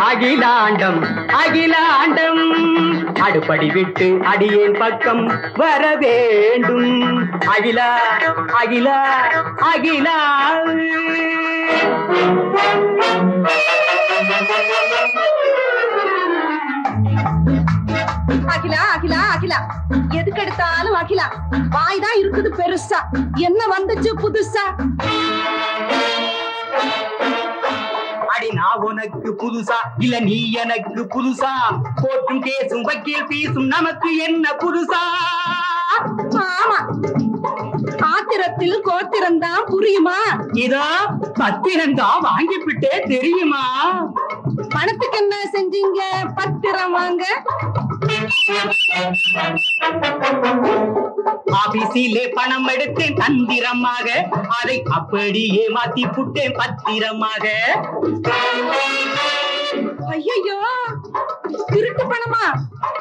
அகிலாண்டம் அகிலாண்டம் அடுப்படி விட்டு அடியேன் பக்கம் வர வேண்டும். அகிலா அகிலா அகிலா. அகிலா அகிலா அகிலா எதுக்கு எடுத்தாலும் அகிலா. வாய்தான் இருக்குது பெருசா, என்ன வந்துச்சு புதுசா? அடி நான் உனக்கு புதுசா இல்ல நீ எனக்கு புதுசா? கோர்ட்டும் கேசும் வக்கீல் பீசும் நமக்கு என்ன புதுசா? ஆமா, ஆத்திரத்தில் கோத்திரம் தான் புரியுமா? இதோ பத்திரம் தான் வாங்கிவிட்டே தெரியுமா? பணத்துக்கு என்ன செஞ்சீங்க? பத்திரம் வாங்க. ஆபீஸிலே பணம் எடுத்தேன் தந்திரமாக, அதை அப்படியே மாத்தி புட்டேன் பத்திரமாக. ஐயோ, திருட்டு பணமா?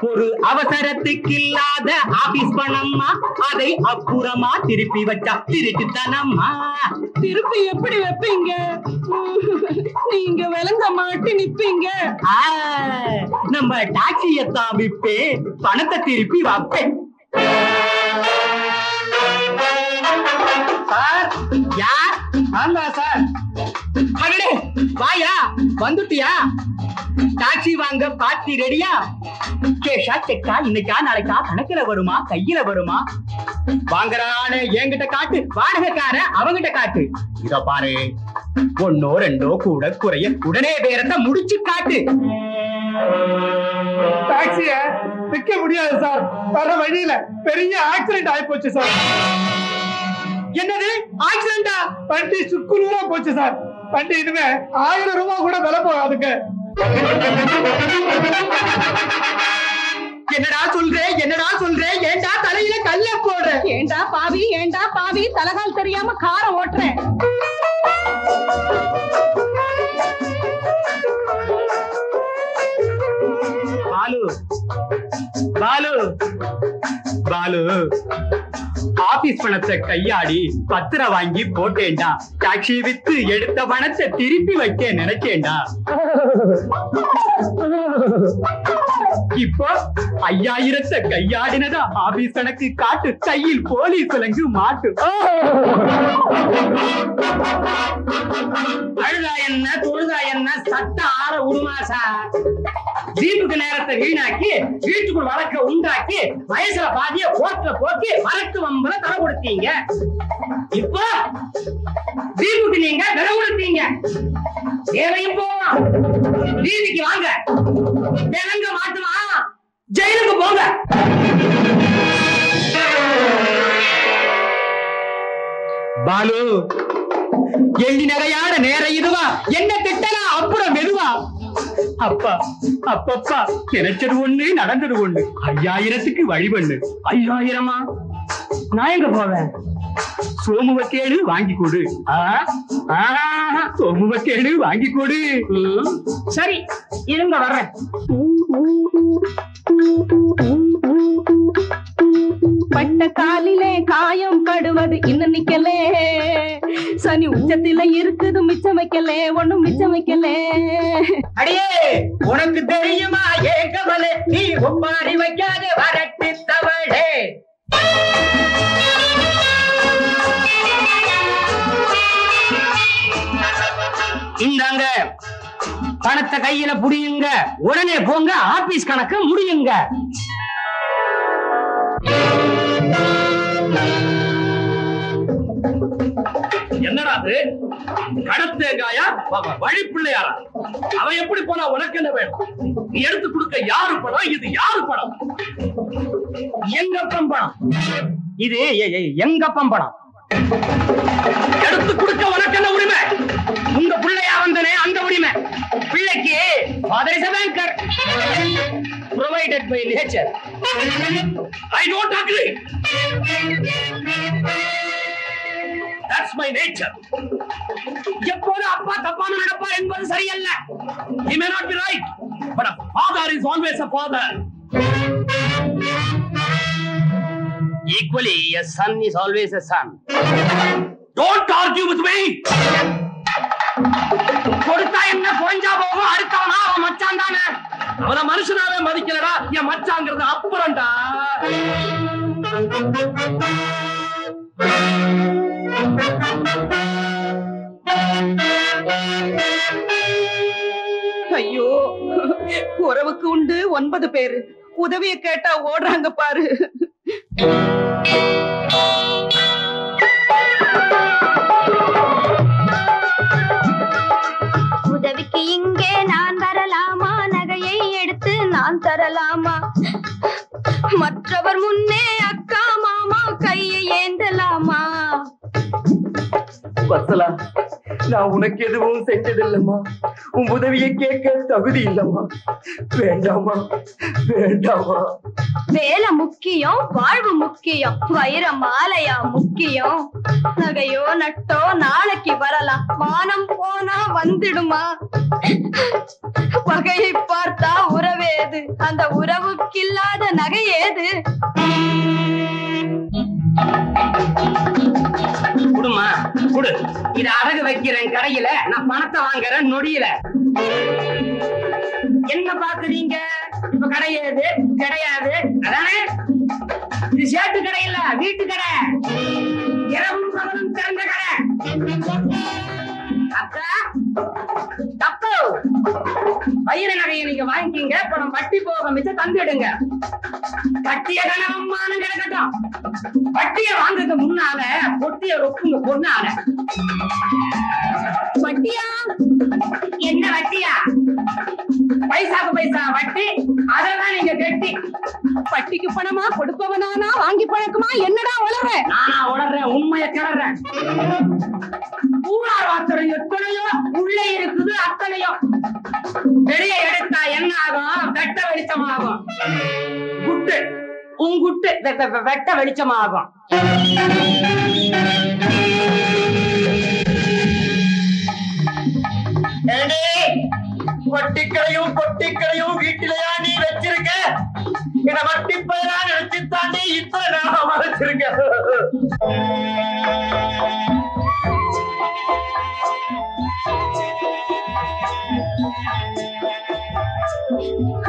ஒரு அவசரத்துக்கு இல்லாத ஆபீஸ் பணம்மா, அதை அப்புறமா திருப்பி வச்சா திருட்டுத்தனம்மா. திருப்பி எப்படி வைப்பீங்க? நீங்க விளங்க மாட்டி நிப்பீங்க. நம்ம டாக்ஸியத்தான் விப்பேன், பணத்தை திருப்பி வைப்பேன். சார் யார்? ஆமா சார். மகனே வாயா, வந்துட்டியா? டாக்ஸி வாங்க பார்ட்டி ரெடியா? கேஷா செக்கா, இன்னைக்கா நாளைக்கா, கணக்குல வருமா கையில வருமா? வாங்குறான என்கிட்ட காட்டு, வாடகைக்கார அவங்கிட்ட காட்டு. இத பாரு, ஒன்னோ ரெண்டோ கூட குறைய உடனே பேரத்தை முடிச்சு காட்டு. டாக்ஸிய விற்க முடியாது சார், வர வழியில பெரிய ஆக்சிடென்ட் ஆகி போச்சு சார். என்னது ஆக்சிடென்டா? வண்டி சுக்குநூறா போச்சு சார். வண்டி இனிமே 1000 ரூபாய் கூட விலை போகாதுங்க. என்னடா சொல்றேன், என்னடா சொல்றேன்? ஏண்டா தலையில கல்ல போடுற? ஏண்டா பாவி, ஏண்டா பாவி, தலகால் தெரியாம காரை ஓட்டுறேன். பாலு பாலு பாலு, ஆபீஸ் பணத்தை கையாடி பத்திரம் வாங்கி போட்டேன்டா. டாக்ஸி வித்து எடுத்த பணத்தை திருப்பி வைக்க நினைச்சேன்டா. இப்போ 5000 கையாடினதா ஆபீஸ் கணக்கு காட்டு, கையில் போலீஸ் விலங்கு மாட்டு. அழுதா என்ன தொழுதா என்ன, சட்ட ஆற உடுமா சார்? ஜீப்புக்கு நேரத்தை வீணாக்கி வீட்டுக்குள் வழக்க உண்டாக்கி வயசுல பாதிய கோர்ட்ல போட்டு வழக்கு வம்புல தர கொடுத்தீங்க. இப்போ ஜீப்புக்கு நீங்க விலை கொடுத்தீங்க. தேவையும் போவோம், வீதிக்கு வாங்க, விலங்க மாட்டுமா, ஜெயிலுக்கு போங்க. பாலு, எள்ளி நகையான நேரம் இதுவா? என்ன திட்டலாம் அப்புறம் மெதுவா? அப்பா அப்பப்பா, நினைச்சது ஒண்ணு நடந்தது ஒண்ணு. 5000க்கு வழி பண்ணு. 5000மா? நான் எங்க போவேன்? சோமுவ கேடு வாங்கி கொடு. சோமுவ கேடு வாங்கி கொடு. சரி இருங்க வர்றேன். பட்ட காலிலே காயம் படுவது இன்னும் நிக்கலே, சனி உச்சத்தில இருக்குது மிச்சம் வைக்கலே, ஒண்ணும் மிச்சம் வைக்கலே. அடியே உனக்கு தெரியுமா ஏன் கவலை, நீ ஒப்பாரி வைக்காத வரட்டு தவளே. இந்தாங்க பணத்தை கையில புடியுங்க, உடனே போங்க ஆபீஸ் கணக்கு முடியுங்க. என்னடா அது? கடத்தேங்காயா வழி பிள்ளையாரா? அவன் எப்படி போனா உனக்கு என்ன வேணும்? நீ எடுத்து கொடுக்க யாரு பணம்? இது யாரு பணம்? எங்கப்பம் பணம். இது எங்கப்பம் பணம். எடுத்து கொடுக்க உனக்கு என்ன உரிமை? உங்க பிள்ளையா வந்தனே அந்த உரிமை. பிள்ளைக்கு father is a banker, provided by nature. I don't agree. That's my nature. எப்போது அப்பா தப்பான நடப்பார் என்பது சரியல்ல. He may not be right, but a father is always a father. Equally, a son is always a son. Don't argue with me. கொடுத்தா என்ன குறைஞ்சா போகும், அடுத்தவனா அவன் மச்சா என் மச்சாங்கிறது அப்புறம்டா. ஐயோ, உறவுக்கு உண்டு 9 பேரு, உதவிய கேட்டா ஓடுறாங்க பாரு. உதவிக்கு இங்கே நான் வரலாமா? நகையை எடுத்து நான் தரலாமா? மற்றவர் முன்னே அக்கா மாமா கையை ஏந்தலாமா? வசலா, நான் உனக்கு எதுவும் செஞ்சதில்லம்மா. உன் உதவியை கேட்க தகுதி இல்லம்மா. வேண்டாமா, வேண்டாமா. வேலை முக்கியம், வாழ்வு முக்கியம், வைர மாலையா முக்கியம். நகையோ நட்டோ நாளைக்கு வரலாம், மானம் போனா வந்துடுமா? பகையை பார்த்தா உறவேது, அந்த உறவுக்கு இல்லாத நகை ஏது? குடுமா குடு, இத அடகு வைக்கிறேன் கடையில, நான் பணத்தை வாங்குறேன் நொடியில. என்ன பாக்குறீங்க? இப்ப கடை ஏது? கிடையாது, அதானே? இது சேட்டு கடை இல்ல, வீட்டு கடை, இரவும் பகலும் திறந்த கடை. அக்கா தப்பு, வைர நகையை நீங்க வாங்கிக்கீங்க, பணம் வட்டி போக மிச்சம் தந்துடுங்க. கட்டிய கணவம்மானு கிடக்கட்டும், வட்டிய வாங்குறது முன்னால பொட்டிய ரொப்புங்க பொண்ணால. வட்டியா? என்ன வட்டியா? பைசாக்கு பைசா வட்டி, அதெல்லாம் நீங்க கட்டி. பட்டிக்கு பணமா கொடுப்பவனானா வாங்கி பழக்கமா? என்னடா உளற? நானா உளறேன், உண்மையை கிளறேன். பூரார் வார்த்தை எத்தனையோ உள்ளே இருக்குது அத்தனையோ. வெளியே எடுத்தா என்ன ஆகும்? வெட்ட வெளிச்சமாகும். குட்டு உங்குட்டு வெட்ட வெளிச்சமாகும். வட்டிக்கடையும் பொட்டிக்கடையும் வீட்டிலையா நீ வச்சிருக்க? என வட்டி பயிரா நினைச்சுத்தாண்டி இத்தனை நேரம் வச்சிருக்க.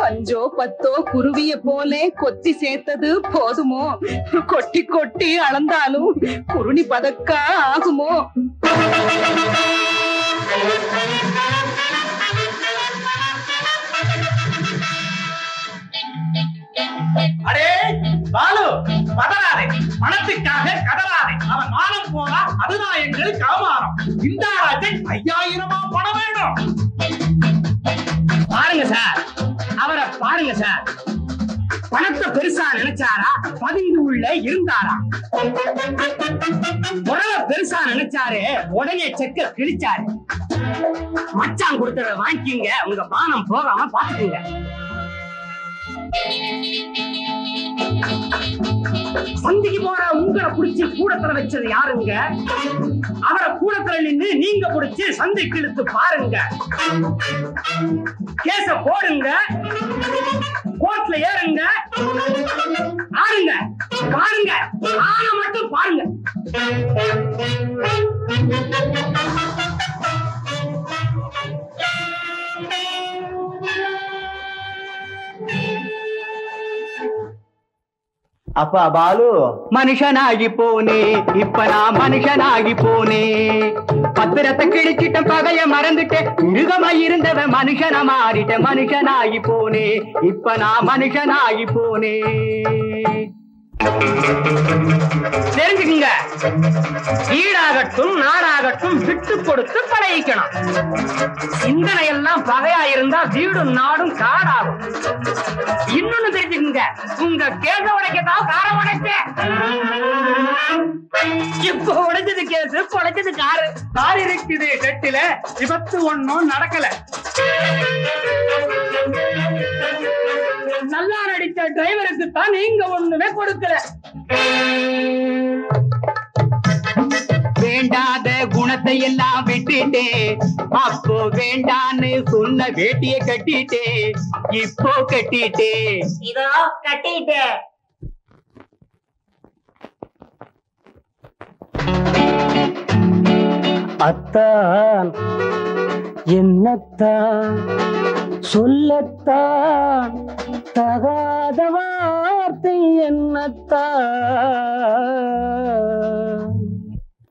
அஞ்சோ பத்தோ குருவிய போலே கொத்தி சேர்த்தது போதுமோ? கொட்டி கொட்டி அளந்தாலும் குருணி பதக்கா ஆகுமோ? அடே பாலு, பதறாதே, பணத்துக்காக கதறாதே. அவன் மானம் போனா அதுதான் எங்களுக்கு அவமானம். இந்த ராஜை 5000 பணம் வேணும். பாருங்க சார், அவரை பாருங்க சார். பணத்தை பெருசா நினைச்சாரா? பதுங்கி உள்ள இருந்தாரா? உறவை பெருசா நினைச்சாரு, உடனே செக்க கிழிச்சாரு. மச்சான் கொடுத்தத வாங்கிக்கிங்க, உங்க மானம் போகாம பாத்துக்குங்க. சந்திக்கு போற உங்களை புடிச்சு கூடத்துல வச்சது யாருங்க? அவரை கூடத்துல நின்று நீங்க புடிச்சு சந்தைக்கு இழுத்து பாருங்க. கேச போடுங்க, கோர்ட்ல ஏறுங்க, ஆடுங்க, காருங்க, ஆனா மட்டும் பாருங்க. அப்பா பாலு, மனுஷனாகி போனே, இப்ப நான் மனுஷனாகி போனே. பத்திரத்தை கிழிச்சிட்ட, பகைய மறந்துட்டேன், மிருகமா இருந்தவன் மனுஷனா மாறிட்டேன். மனுஷனாகி போனே, இப்ப நான் மனுஷனாகி போனே. தெரிஞ்சுக்குங்க, வீடாகட்டும் நாடாகட்டும் விட்டு கொடுத்து பழகிக்கணும். சிந்தனை எல்லாம் பகையா இருந்தா வீடும் நாடும் காடாகும். இன்னொன்னு தெரிஞ்சுக்குங்க, உங்க கேச உடைக்கத்தான் காரம் உடைச்ச. இப்ப உடைச்சது கேசு, உடைச்சது காரு. கார் இருக்குது கட்டில, விபத்து ஒண்ணும் நடக்கல. நல்லா நடிச்ச டிரைவருக்கு தான் நீங்க ஒண்ணுமே கொடுக்கல. வேண்டாத குணத்தை எல்லாம் விட்டுட்டே, அப்போ வேண்டான்னு சொன்ன வேட்டிய கட்டிட்டே, இப்போ கட்டிட்டே. இதோ கட்டிட்டே. அத்தான் என்னத்தான் சொல்லத்தான் தகாத வார்த்தை என்னத்தான்